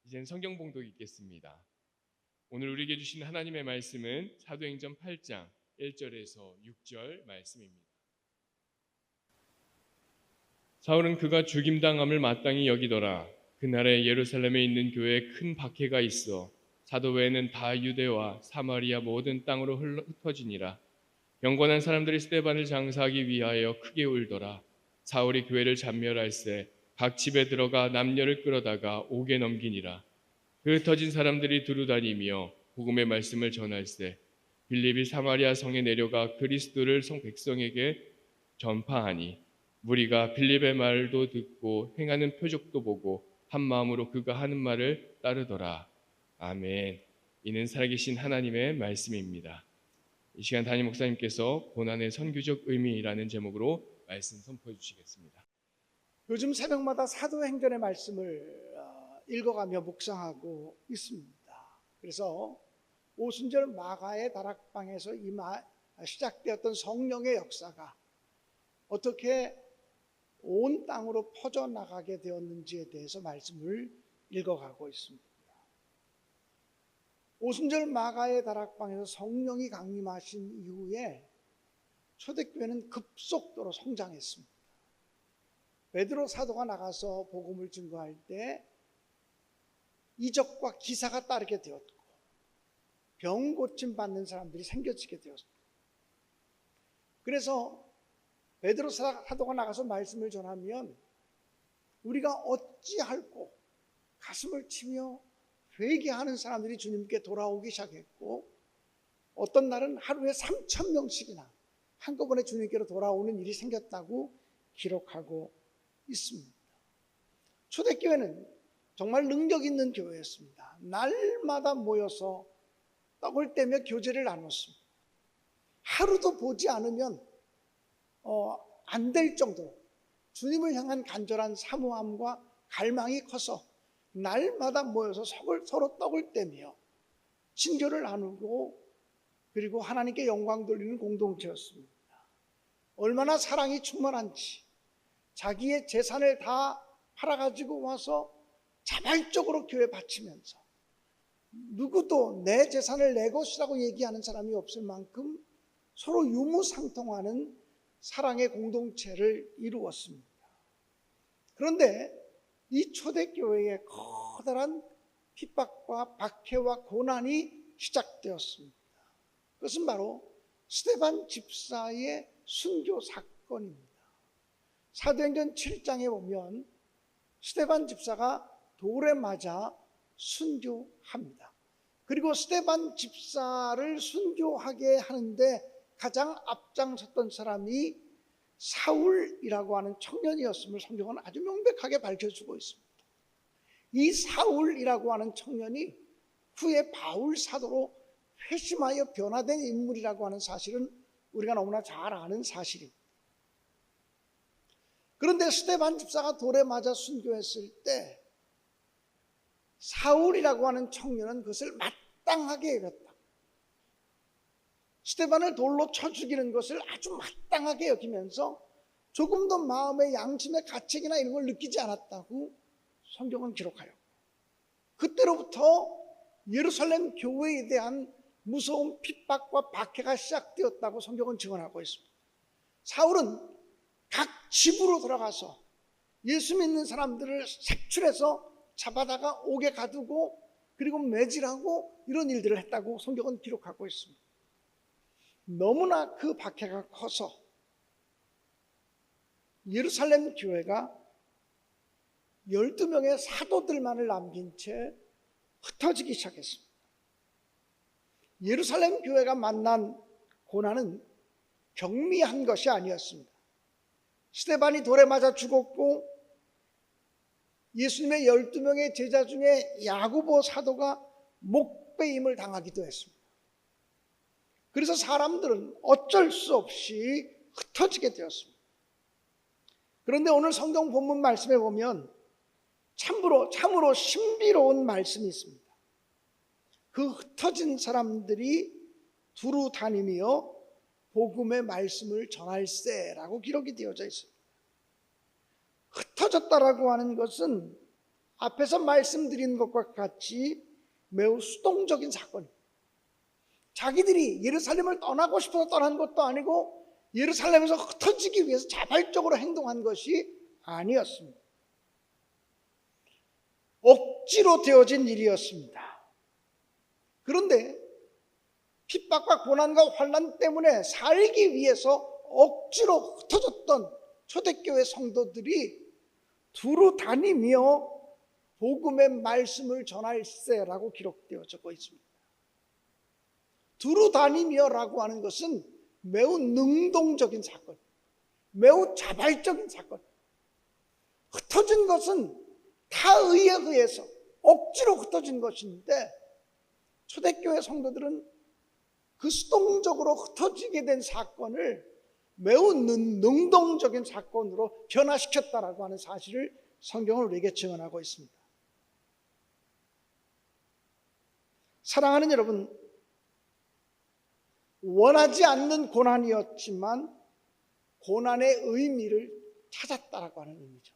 이젠 성경 봉독 읽겠습니다. 오늘 우리에게 주신 하나님의 말씀은 사도행전 8장 1절에서 6절 말씀입니다. 사울은 그가 죽임당함을 마땅히 여기더라. 그날에 예루살렘에 있는 교회에 큰 박해가 있어 사도 외에는 다 유대와 사마리아 모든 땅으로 흩어지니라. 경건한 사람들이 스데반을 장사하기 위하여 크게 울더라. 사울이 교회를 잔멸할세 각 집에 들어가 남녀를 끌어다가 옥에 넘기니라. 그 흩어진 사람들이 두루다니며 복음의 말씀을 전할세 빌립이 사마리아 성에 내려가 그리스도를 백성에게 전파하니 무리가 빌립의 말도 듣고 행하는 표적도 보고 한 마음으로 그가 하는 말을 따르더라. 아멘. 이는 살아계신 하나님의 말씀입니다. 이 시간 담임 목사님께서 고난의 선교적 의미라는 제목으로 말씀 선포해 주시겠습니다. 요즘 새벽마다 사도행전의 말씀을 읽어가며 묵상하고 있습니다. 그래서 오순절 마가의 다락방에서 시작되었던 성령의 역사가 어떻게 온 땅으로 퍼져나가게 되었는지에 대해서 말씀을 읽어가고 있습니다. 오순절 마가의 다락방에서 성령이 강림하신 이후에 초대교회는 급속도로 성장했습니다. 베드로 사도가 나가서 복음을 증거할 때 이적과 기사가 따르게 되었고 병 고침 받는 사람들이 생겨지게 되었습니다. 그래서 베드로 사도가 나가서 말씀을 전하면 우리가 어찌할꼬 가슴을 치며 회개하는 사람들이 주님께 돌아오기 시작했고 어떤 날은 하루에 3,000명씩이나 한꺼번에 주님께로 돌아오는 일이 생겼다고 기록하고 있습니다. 초대교회는 정말 능력 있는 교회였습니다. 날마다 모여서 떡을 떼며 교제를 나눴습니다. 하루도 보지 않으면 안 될 정도로 주님을 향한 간절한 사모함과 갈망이 커서 날마다 모여서 서로 떡을 떼며 친교를 나누고 그리고 하나님께 영광 돌리는 공동체였습니다. 얼마나 사랑이 충만한지 자기의 재산을 다 팔아가지고 와서 자발적으로 교회에 바치면서 누구도 내 재산을 내 것이라고 얘기하는 사람이 없을 만큼 서로 유무상통하는 사랑의 공동체를 이루었습니다. 그런데 이 초대교회에 커다란 핍박과 박해와 고난이 시작되었습니다. 그것은 바로 스데반 집사의 순교 사건입니다. 사도행전 7장에 보면 스데반 집사가 돌에 맞아 순교합니다. 그리고 스데반 집사를 순교하게 하는데 가장 앞장섰던 사람이 사울이라고 하는 청년이었음을 성경은 아주 명백하게 밝혀주고 있습니다. 이 사울이라고 하는 청년이 후에 바울 사도로 회심하여 변화된 인물이라고 하는 사실은 우리가 너무나 잘 아는 사실입니다. 그런데 스데반 집사가 돌에 맞아 순교했을 때 사울이라고 하는 청년은 그것을 마땅하게 여겼다. 스데반을 돌로 쳐 죽이는 것을 아주 마땅하게 여기면서 조금 더 마음의 양심의 가책이나 이런 걸 느끼지 않았다고 성경은 기록하여 그때로부터 예루살렘 교회에 대한 무서운 핍박과 박해가 시작되었다고 성경은 증언하고 있습니다. 사울은 각 집으로 들어가서 예수 믿는 사람들을 색출해서 잡아다가 옥에 가두고 그리고 매질하고 이런 일들을 했다고 성경은 기록하고 있습니다. 너무나 그 박해가 커서 예루살렘 교회가 12명의 사도들만을 남긴 채 흩어지기 시작했습니다. 예루살렘 교회가 만난 고난은 경미한 것이 아니었습니다. 스데반이 돌에 맞아 죽었고 예수님의 12명의 제자 중에 야고보 사도가 목베임을 당하기도 했습니다. 그래서 사람들은 어쩔 수 없이 흩어지게 되었습니다. 그런데 오늘 성경 본문 말씀에 보면 참으로 신비로운 말씀이 있습니다. 그 흩어진 사람들이 두루 다니며 복음의 말씀을 전할세라고 기록이 되어져 있습니다. 흩어졌다라고 하는 것은 앞에서 말씀드린 것과 같이 매우 수동적인 사건입니다. 자기들이 예루살렘을 떠나고 싶어서 떠난 것도 아니고 예루살렘에서 흩어지기 위해서 자발적으로 행동한 것이 아니었습니다. 억지로 되어진 일이었습니다. 그런데 핍박과 고난과 환난 때문에 살기 위해서 억지로 흩어졌던 초대교회 성도들이 두루 다니며 복음의 말씀을 전할세라고 기록되어 적고 있습니다. 두루 다니며라고 하는 것은 매우 능동적인 사건, 매우 자발적인 사건. 흩어진 것은 타의에 의해서 억지로 흩어진 것인데 초대교회 성도들은 그 수동적으로 흩어지게 된 사건을 매우 능동적인 사건으로 변화시켰다라고 하는 사실을 성경은 우리에게 증언하고 있습니다. 사랑하는 여러분, 원하지 않는 고난이었지만 고난의 의미를 찾았다라고 하는 의미죠.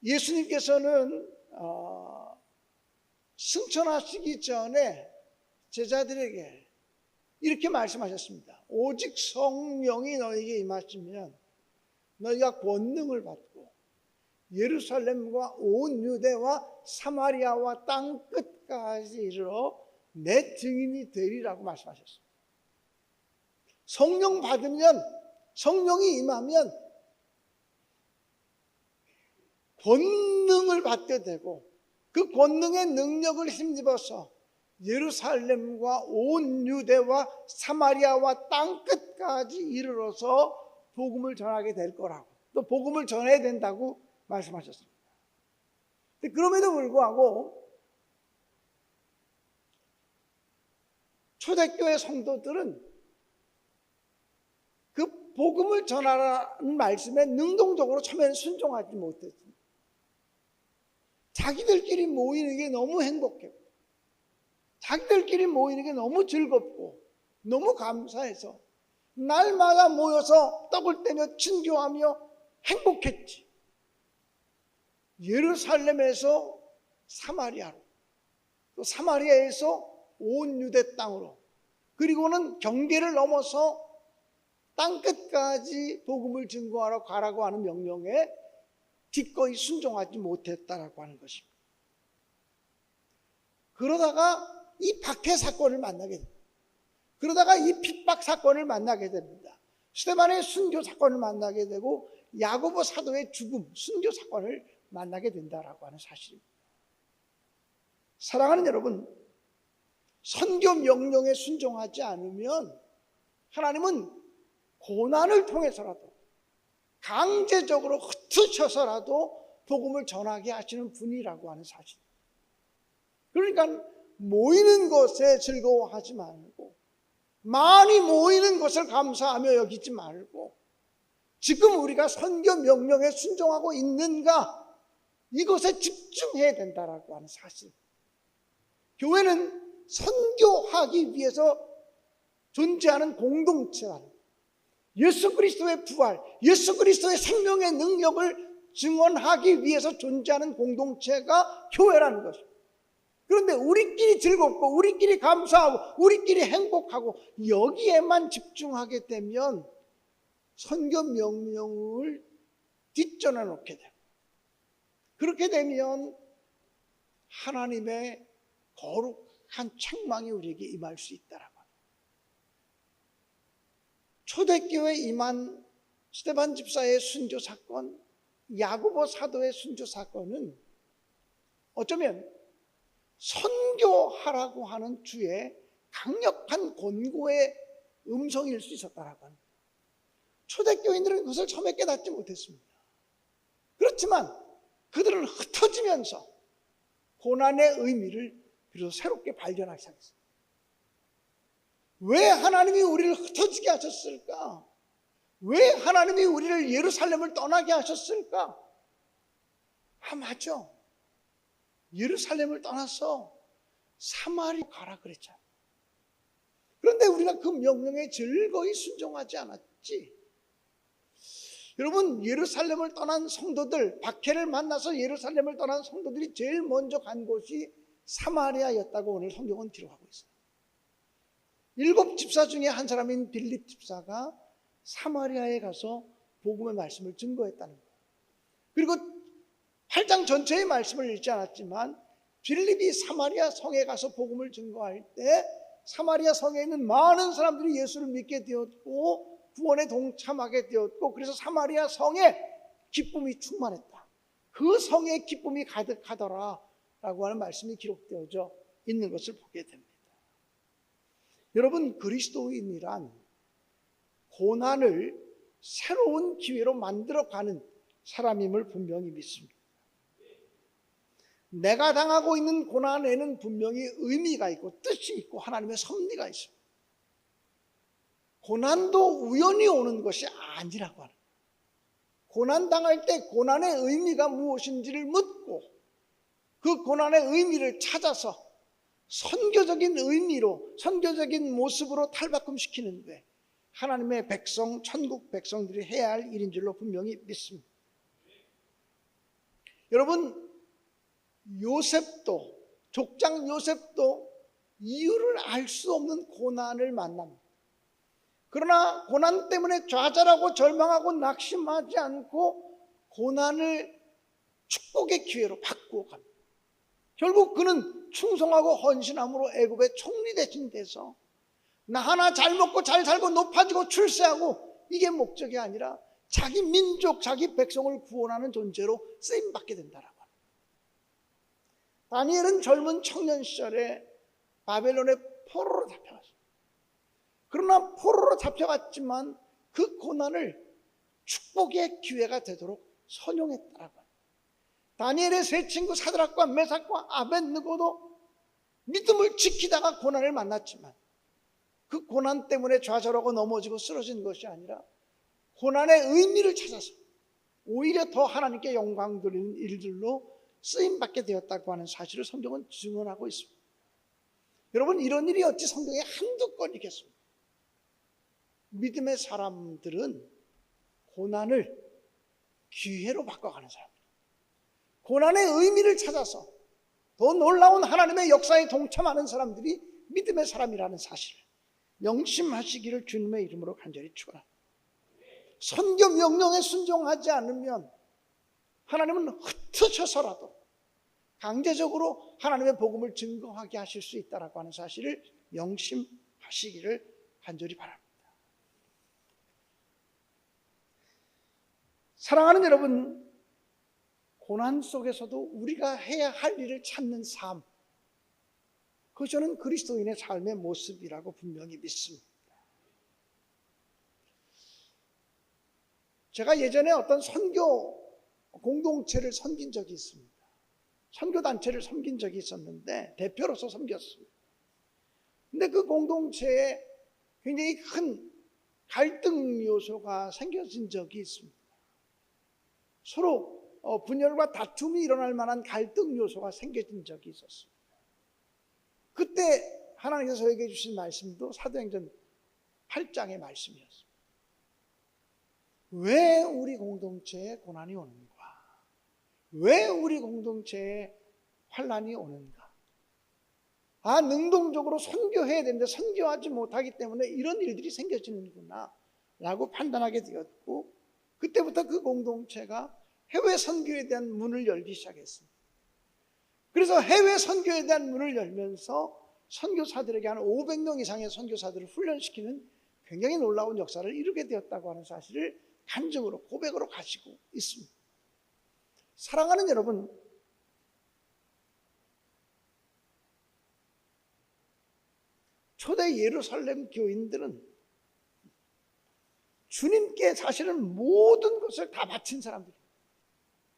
예수님께서는 승천하시기 전에 제자들에게 이렇게 말씀하셨습니다. 오직 성령이 너에게 임하시면 너희가 권능을 받고 예루살렘과 온 유대와 사마리아와 땅 끝까지 이르러 내 증인이 되리라고 말씀하셨습니다. 성령 받으면, 성령이 임하면 권능을 받게 되고 그 권능의 능력을 힘입어서 예루살렘과 온 유대와 사마리아와 땅 끝까지 이르러서 복음을 전하게 될 거라고, 또 복음을 전해야 된다고 말씀하셨습니다. 그럼에도 불구하고 초대교회 성도들은 그 복음을 전하라는 말씀에 능동적으로 처음에는 순종하지 못했습니다. 자기들끼리 모이는 게 너무 행복했고 자기들끼리 모이는 게 너무 즐겁고 너무 감사해서 날마다 모여서 떡을 떼며 친교하며 행복했지. 예루살렘에서 사마리아로, 또 사마리아에서 온 유대 땅으로, 그리고는 경계를 넘어서 땅 끝까지 복음을 증거하러 가라고 하는 명령에 기꺼이 순종하지 못했다라고 하는 것입니다. 그러다가 이 박해 사건을 만나게 됩니다. 그러다가 이 핍박 사건을 만나게 됩니다. 스데반의 순교 사건을 만나게 되고 야고보 사도의 죽음, 순교 사건을 만나게 된다라고 하는 사실입니다. 사랑하는 여러분, 선교 명령에 순종하지 않으면 하나님은 고난을 통해서라도 강제적으로 흩으셔서라도 복음을 전하게 하시는 분이라고 하는 사실. 그러니까 모이는 것에 즐거워하지 말고 많이 모이는 것을 감사하며 여기지 말고 지금 우리가 선교 명령에 순종하고 있는가, 이것에 집중해야 된다라고 하는 사실. 교회는 선교하기 위해서 존재하는 공동체라는, 예수 그리스도의 부활, 예수 그리스도의 생명의 능력을 증언하기 위해서 존재하는 공동체가 교회라는 것입니다. 그런데 우리끼리 즐겁고 우리끼리 감사하고 우리끼리 행복하고 여기에만 집중하게 되면 선교 명령을 뒷전에 놓게 됩니다. 그렇게 되면 하나님의 거룩한 책망이 우리에게 임할 수 있다라고 합니다. 초대교회에 임한 스데반 집사의 순교 사건, 야고보 사도의 순교 사건은 어쩌면 선교하라고 하는 주의 강력한 권고의 음성일 수 있었다라고 합니다. 초대교인들은 그것을 처음에 깨닫지 못했습니다. 그렇지만 그들은 흩어지면서 고난의 의미를 비로소 새롭게 발견하기 시작했습니다. 왜 하나님이 우리를 흩어지게 하셨을까? 왜 하나님이 우리를 예루살렘을 떠나게 하셨을까? 맞아. 예루살렘을 떠나서 사마리 가라 그랬잖아. 그런데 우리가 그 명령에 즐거이 순종하지 않았지. 여러분, 예루살렘을 떠난 성도들, 박해를 만나서 예루살렘을 떠난 성도들이 제일 먼저 간 곳이 사마리아였다고 오늘 성경은 기록하고 있어요. 7 집사 중에 한 사람인 빌립 집사가 사마리아에 가서 복음의 말씀을 증거했다는 거예요. 그리고 8장 전체의 말씀을 읽지 않았지만 빌립이 사마리아 성에 가서 복음을 증거할 때 사마리아 성에 있는 많은 사람들이 예수를 믿게 되었고 구원에 동참하게 되었고, 그래서 사마리아 성에 기쁨이 충만했다. 그 성에 기쁨이 가득하더라 라고 하는 말씀이 기록되어져 있는 것을 보게 됩니다. 여러분, 그리스도인이란 고난을 새로운 기회로 만들어가는 사람임을 분명히 믿습니다. 내가 당하고 있는 고난에는 분명히 의미가 있고 뜻이 있고 하나님의 섭리가 있습니다. 고난도 우연히 오는 것이 아니라고 하는 거예요. 고난 당할 때 고난의 의미가 무엇인지를 묻고 그 고난의 의미를 찾아서 선교적인 의미로, 선교적인 모습으로 탈바꿈시키는 게 하나님의 백성, 천국 백성들이 해야 할 일인 줄로 분명히 믿습니다. 여러분, 요셉도, 족장 요셉도 이유를 알 수 없는 고난을 만납니다. 그러나 고난 때문에 좌절하고 절망하고 낙심하지 않고 고난을 축복의 기회로 바꾸어 갑니다. 결국 그는 충성하고 헌신함으로 애굽의 총리 대신 돼서 나 하나 잘 먹고 잘 살고 높아지고 출세하고 이게 목적이 아니라 자기 민족, 자기 백성을 구원하는 존재로 쓰임받게 된다라고 합니다. 다니엘은 젊은 청년 시절에 바벨론의 포로로 잡혀갔어요. 그러나 포로로 잡혀갔지만 그 고난을 축복의 기회가 되도록 선용했다라고 합니다. 다니엘의 세 친구 사드락과 메삭과 아벳느고도 믿음을 지키다가 고난을 만났지만 그 고난 때문에 좌절하고 넘어지고 쓰러진 것이 아니라 고난의 의미를 찾아서 오히려 더 하나님께 영광 돌리는 일들로 쓰임받게 되었다고 하는 사실을 성경은 증언하고 있습니다. 여러분, 이런 일이 어찌 성경에 한두 건이겠습니까? 믿음의 사람들은 고난을 기회로 바꿔가는 사람들, 고난의 의미를 찾아서 더 놀라운 하나님의 역사에 동참하는 사람들이 믿음의 사람이라는 사실을 명심하시기를 주님의 이름으로 간절히 축원합니다. 선교 명령에 순종하지 않으면 하나님은 흩으셔서라도 강제적으로 하나님의 복음을 증거하게 하실 수 있다라고 하는 사실을 명심하시기를 간절히 바랍니다. 사랑하는 여러분, 고난 속에서도 우리가 해야 할 일을 찾는 삶, 그것이 저는 그리스도인의 삶의 모습이라고 분명히 믿습니다. 제가 예전에 어떤 선교 공동체를 섬긴 적이 있습니다. 선교단체를 섬긴 적이 있었는데 대표로서 섬겼습니다. 근데 그 공동체에 굉장히 큰 갈등 요소가 생겨진 적이 있습니다. 서로 분열과 다툼이 일어날 만한 갈등 요소가 생겨진 적이 있었습니다. 그때 하나님께서 저에게 주신 말씀도 사도행전 8장의 말씀이었습니다. 왜 우리 공동체에 고난이 오는가? 왜 우리 공동체에 환난이 오는가? 능동적으로 선교해야 되는데 선교하지 못하기 때문에 이런 일들이 생겨지는구나 라고 판단하게 되었고, 그때부터 그 공동체가 해외 선교에 대한 문을 열기 시작했습니다. 그래서 해외 선교에 대한 문을 열면서 선교사들에게 한 500명 이상의 선교사들을 훈련시키는 굉장히 놀라운 역사를 이루게 되었다고 하는 사실을 간증으로, 고백으로 가지고 있습니다. 사랑하는 여러분, 초대 예루살렘 교인들은 주님께 사실은 모든 것을 다 바친 사람들입니다.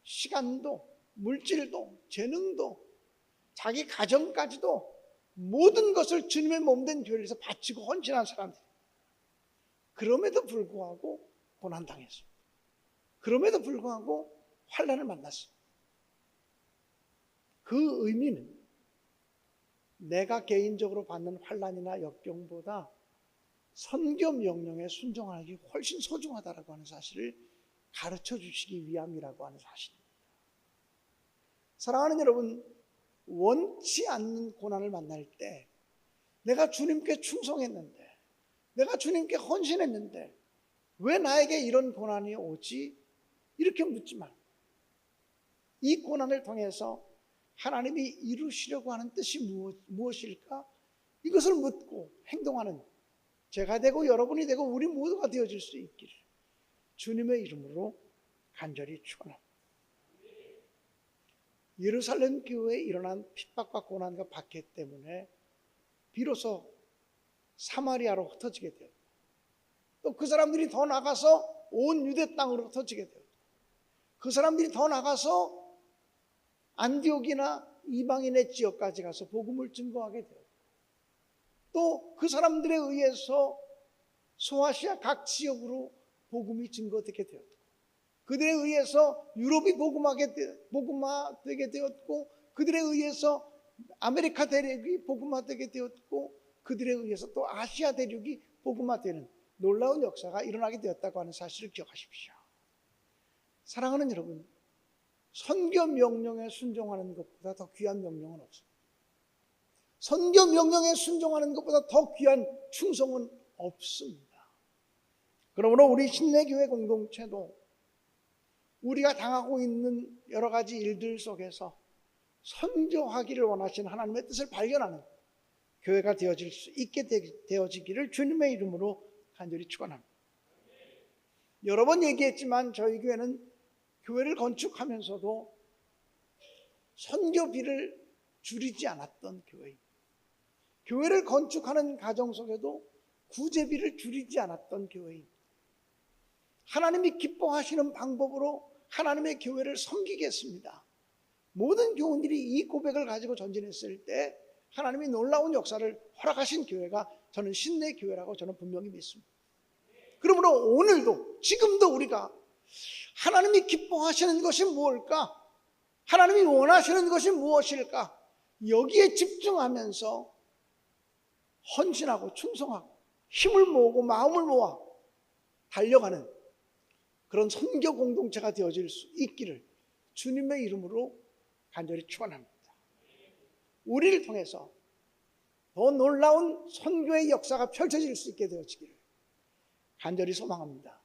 시간도, 물질도, 재능도, 자기 가정까지도 모든 것을 주님의 몸된 교회를 위해서 바치고 헌신한 사람들입니다. 그럼에도 불구하고 고난당했습니다. 그럼에도 불구하고 환난을 만났습니다. 그 의미는 내가 개인적으로 받는 환난이나 역경보다 선교 명령에 순종하기 훨씬 소중하다라고 하는 사실을 가르쳐 주시기 위함이라고 하는 사실입니다. 사랑하는 여러분, 원치 않는 고난을 만날 때 내가 주님께 충성했는데, 내가 주님께 헌신했는데 왜 나에게 이런 고난이 오지? 이렇게 묻지 말고, 이 고난을 통해서 하나님이 이루시려고 하는 뜻이 무엇일까? 이것을 묻고 행동하는 제가 되고 여러분이 되고 우리 모두가 되어질 수 있기를 주님의 이름으로 간절히 축원합니다. 예루살렘 교회에 일어난 핍박과 고난과 박해 때문에 비로소 사마리아로 흩어지게 되었고, 또 그 사람들이 더 나가서 온 유대 땅으로 흩어지게 되었고, 그 사람들이 더 나가서 안디옥이나 이방인의 지역까지 가서 복음을 증거하게 되었고, 또 그 사람들에 의해서 소아시아 각 지역으로 복음이 증거되게 되었고, 그들에 의해서 유럽이 복음화되게 되었고, 그들에 의해서 아메리카 대륙이 복음화되게 되었고, 그들에 의해서 또 아시아 대륙이 복음화되는 놀라운 역사가 일어나게 되었다고 하는 사실을 기억하십시오. 사랑하는 여러분, 선교 명령에 순종하는 것보다 더 귀한 명령은 없습니다. 선교 명령에 순종하는 것보다 더 귀한 충성은 없습니다. 그러므로 우리 신내교회 공동체도 우리가 당하고 있는 여러 가지 일들 속에서 선교하기를 원하시는 하나님의 뜻을 발견하는 교회가 되어질 수 있게 되어지기를 주님의 이름으로 간절히 축원합니다. 여러 번 얘기했지만 저희 교회는 교회를 건축하면서도 선교비를 줄이지 않았던 교회입니다. 교회를 건축하는 과정 속에도 구제비를 줄이지 않았던 교회입니다. 하나님이 기뻐하시는 방법으로 하나님의 교회를 섬기겠습니다. 모든 교우들이 이 고백을 가지고 전진했을 때 하나님이 놀라운 역사를 허락하신 교회가 저는 신내교회라고 저는 분명히 믿습니다. 그러므로 오늘도 지금도 우리가 하나님이 기뻐하시는 것이 무엇일까? 하나님이 원하시는 것이 무엇일까? 여기에 집중하면서 헌신하고 충성하고 힘을 모으고 마음을 모아 달려가는 그런 선교 공동체가 되어질 수 있기를 주님의 이름으로 간절히 축원합니다. 우리를 통해서 더 놀라운 선교의 역사가 펼쳐질 수 있게 되어지기를 간절히 소망합니다.